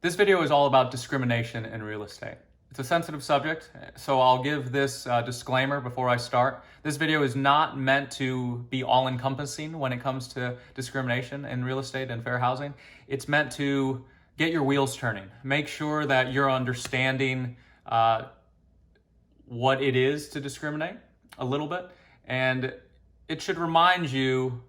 This video is all about discrimination in real estate. It's a sensitive subject, so I'll give this disclaimer before I start. This video is not meant to be all-encompassing when it comes to discrimination in real estate and fair housing. It's meant to get your wheels turning. Make sure that you're understanding what it is to discriminate a little bit, and it should remind you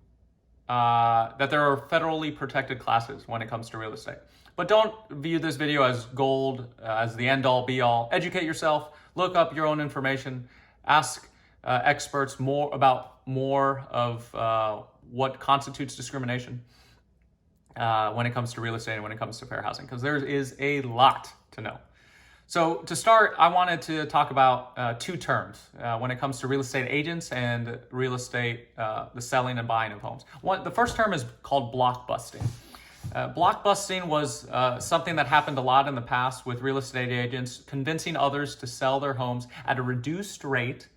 that there are federally protected classes when it comes to real estate. But don't view this video as gold, as the end-all be-all. Educate yourself, look up your own information, ask experts more of what constitutes discrimination when it comes to real estate and when it comes to fair housing, because there is a lot to know. So to start, I wanted to talk about two terms when it comes to real estate agents and real estate, the selling and buying of homes. The first term is called blockbusting. Blockbusting was something that happened a lot in the past with real estate agents convincing others to sell their homes at a reduced rate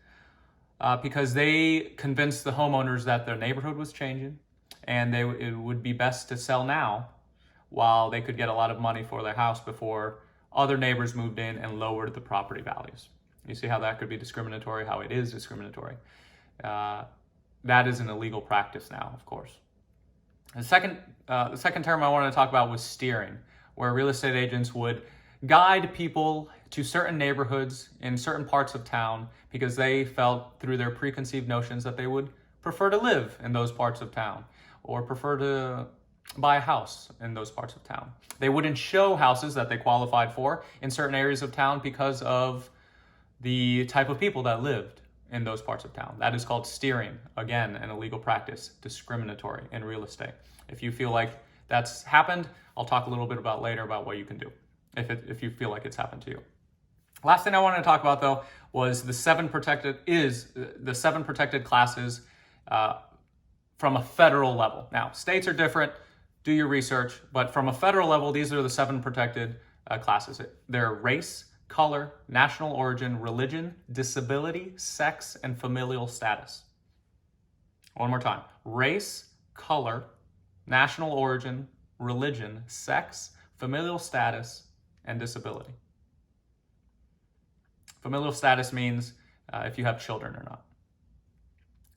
because they convinced the homeowners that their neighborhood was changing and it would be best to sell now while they could get a lot of money for their house before other neighbors moved in and lowered the property values. You see how that could be discriminatory, how it is discriminatory. That is an illegal practice now, of course. The second term I wanted to talk about was steering, where real estate agents would guide people to certain neighborhoods in certain parts of town because they felt through their preconceived notions that they would prefer to live in those parts of town or prefer to buy a house in those parts of town. They wouldn't show houses that they qualified for in certain areas of town because of the type of people that lived in those parts of town. That is called steering. Again, an illegal practice, discriminatory in real estate. If you feel like that's happened, I'll talk a little bit about later about what you can do if you feel like it's happened to you. Last thing I wanted to talk about though was the seven protected classes from a federal level. Now, states are different. Do your research, but from a federal level, these are the seven protected classes. They're race, color, national origin, religion, disability, sex, and familial status. One more time. Race, color, national origin, religion, sex, familial status, and disability. Familial status means if you have children or not.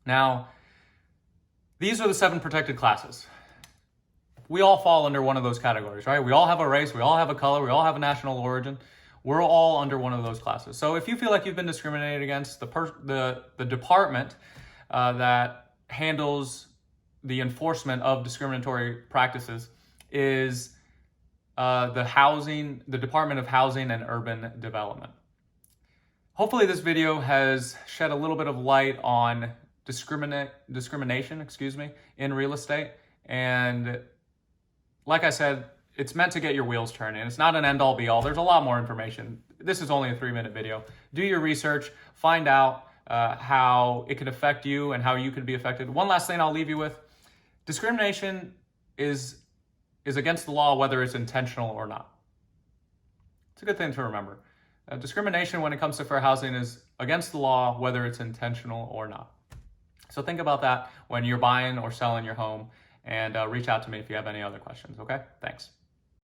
Now, these are the seven protected classes. We all fall under one of those categories, right? We all have a race, we all have a color, we all have a national origin. We're all under one of those classes. So if you feel like you've been discriminated against, the department that handles the enforcement of discriminatory practices is the Department of Housing and Urban Development. Hopefully this video has shed a little bit of light on discrimination, in real estate. And like I said, it's meant to get your wheels turning. It's not an end-all be-all. There's a lot more information. This is only a 3-minute video. Do your research, find out how it could affect you and how you could be affected. One last thing I'll leave you with. Discrimination is against the law whether it's intentional or not. It's a good thing to remember. Discrimination when it comes to fair housing is against the law whether it's intentional or not. So think about that when you're buying or selling your home, and reach out to me if you have any other questions, okay? Thanks.